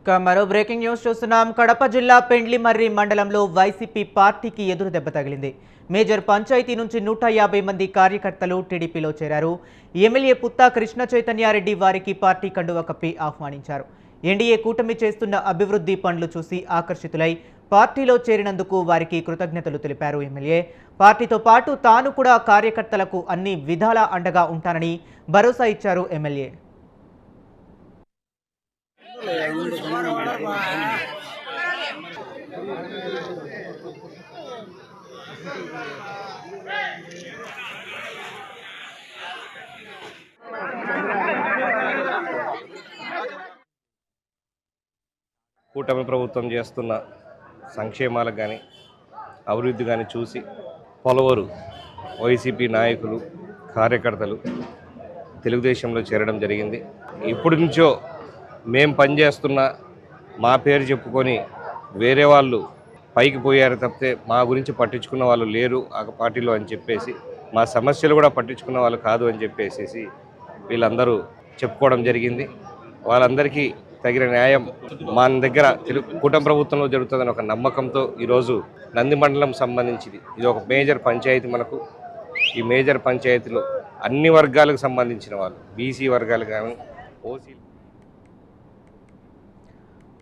ఇక మరో breaking news చూస్తున్నాం. కడప జిల్లా పెండ్లిమర్రి మండలంలో వైసీపీ పార్టీకి ఎదురు దెబ్బ తగిలింది. మేజర్ పంచాయతీ నుంచి 150 మంది కార్యకర్తలు టీడీపీలో చేరారు. ఎమ్మెల్యే పుత్తా కృష్ణ చైతన్యారెడ్డి వారికి పార్టీ కండువా కప్పి ఆహ్వానించారు. ఎన్డీఏ కూటమి చేస్తున్న అభివృద్ధి పనులు చూసి ఆకర్షితులై పార్టీలో చేరినందుకు వారికి కృతజ్ఞతలు తెలిపారు ఎమ్మెల్యే. పార్టీతో పాటు తాను కూడా కార్యకర్తలకు అన్ని విధాలా అండగా ఉంటానని భరోసా ఇచ్చారు ఎమ్మెల్యే. కూటమి ప్రభుత్వం చేస్తున్న సంక్షేమాలకు కానీ అభివృద్ధి కానీ చూసి పలువురు వైసీపీ నాయకులు కార్యకర్తలు తెలుగుదేశంలో చేరడం జరిగింది. ఇప్పటి నుంచో మేము పనిచేస్తున్న మా పేరు చెప్పుకొని వేరే వాళ్ళు పైకి పోయారు తప్పితే మా గురించి పట్టించుకున్న వాళ్ళు లేరు ఆ పార్టీలో అని చెప్పేసి, మా సమస్యలు కూడా పట్టించుకున్న వాళ్ళు కాదు అని చెప్పేసి వీళ్ళందరూ చెప్పుకోవడం జరిగింది. వాళ్ళందరికీ తగిన న్యాయం మన దగ్గర కూటమి ప్రభుత్వంలో జరుగుతుందని ఒక నమ్మకంతో ఈరోజు నంది మండలం సంబంధించింది ఇది ఒక మేజర్ పంచాయతీ. మనకు ఈ మేజర్ పంచాయతీలో అన్ని వర్గాలకు సంబంధించిన వాళ్ళు, బీసీ వర్గాలు కానీ ఓసీ.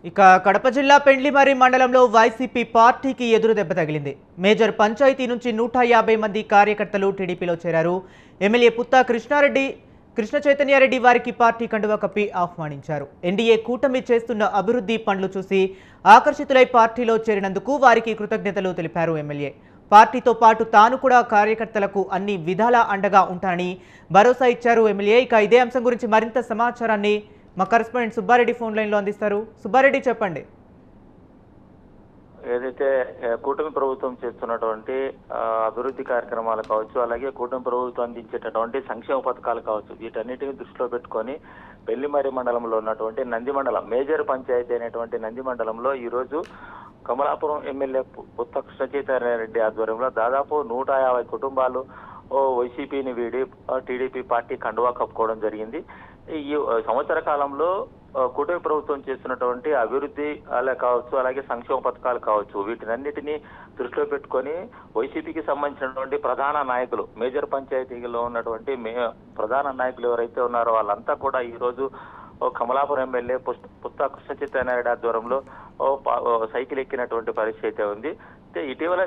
ఇక కడప జిల్లా పెండ్లిమర్రి మండలంలో వైసీపీ పార్టీకి ఎదురు దెబ్బ తగిలింది. మేజర్ పంచాయతీ నుంచి 150 మంది కార్యకర్తలు టీడీపీలో చేరారు. ఎమ్మెల్యే పుత్తా కృష్ణ చైతన్యారెడ్డి వారికి పార్టీ కండువా కప్పి ఆహ్వానించారు. ఎన్డీఏ కూటమి చేస్తున్న అభివృద్ధి పనులు చూసి ఆకర్షితులై పార్టీలో చేరినందుకు వారికి కృతజ్ఞతలు తెలిపారు ఎమ్మెల్యే. పార్టీతో పాటు తాను కూడా కార్యకర్తలకు అన్ని విధాలా అండగా ఉంటానని భరోసా ఇచ్చారు ఎమ్మెల్యే. ఇక ఇదే అంశం గురించి మరింత సమాచారాన్ని మా కరెస్పాండెంట్ సుబ్బారెడ్డి ఫోన్ లైన్లో అందిస్తారు. సుబ్బారెడ్డి, చెప్పండి. ఏదైతే కూటమి ప్రభుత్వం చేస్తున్నటువంటి అభివృద్ధి కార్యక్రమాలు కావచ్చు, అలాగే కూటమి ప్రభుత్వం అందించేటటువంటి సంక్షేమ పథకాలు కావచ్చు, వీటన్నిటిని దృష్టిలో పెట్టుకొని పెళ్లిమర్రి మండలంలో ఉన్నటువంటి నంది మండలం మేజర్ పంచాయతీ అయినటువంటి నంది మండలంలో ఈరోజు కమలాపురం ఎమ్మెల్యే పుత్త కృష్ణ చైతన్యారెడ్డి ఆధ్వర్యంలో దాదాపు 150 కుటుంబాలు వైసీపీని వీడి టీడీపీ పార్టీ కండువా కప్పుకోవడం జరిగింది. ఈ సంవత్సర కాలంలో కూటమి ప్రభుత్వం చేస్తున్నటువంటి అభివృద్ధి కావచ్చు, అలాగే సంక్షేమ పథకాలు కావచ్చు, వీటినన్నిటినీ దృష్టిలో పెట్టుకొని వైసీపీకి సంబంధించినటువంటి ప్రధాన నాయకులు, మేజర్ పంచాయతీలో ఉన్నటువంటి ప్రధాన నాయకులు ఎవరైతే ఉన్నారో వాళ్ళంతా కూడా ఈరోజు కమలాపురం ఎమ్మెల్యే పుత్తా కృష్ణ చైతన్యారెడ్డి ఆధ్వర్యంలో సైకిల్ ఎక్కినటువంటి పరిస్థితి ఉంది. ఇటీవల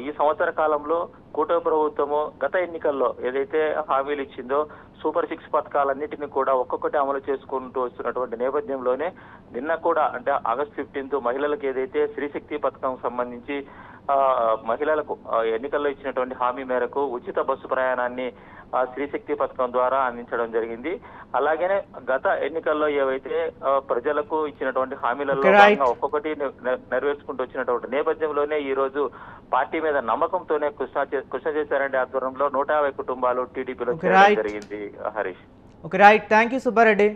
ఈ సంవత్సర కాలంలో కూటమి ప్రభుత్వము గత ఎన్నికల్లో ఏదైతే హామీలు ఇచ్చిందో సూపర్ 6 పథకాలన్నిటిని కూడా ఒక్కొక్కటి అమలు చేసుకుంటూ వస్తున్నటువంటి నేపథ్యంలోనే నిన్న కూడా అంటే ఆగస్టు 15 మహిళలకు ఏదైతే స్త్రీశక్తి పథకం సంబంధించి మహిళలకు ఎన్నికల్లో ఇచ్చినటువంటి హామీ మేరకు ఉచిత బస్సు ప్రయాణాన్ని స్త్రీశక్తి పథకం ద్వారా అందించడం జరిగింది. అలాగనే గత ఎన్నికల్లో ఏవైతే ప్రజలకు ఇచ్చినటువంటి హామీలలో ఒక్కొక్కటి నెరవేర్చుకుంటూ వచ్చినటువంటి నేపథ్యంలోనే ఈ రోజు పార్టీ మీద నమ్మకంతోనే కృష్ణ చైతన్యారెడ్డి ఆధ్వర్యంలో 150 కుటుంబాలు టీడీపీలో చేరడం జరిగింది. Harish. Right, thank you Subbareddy.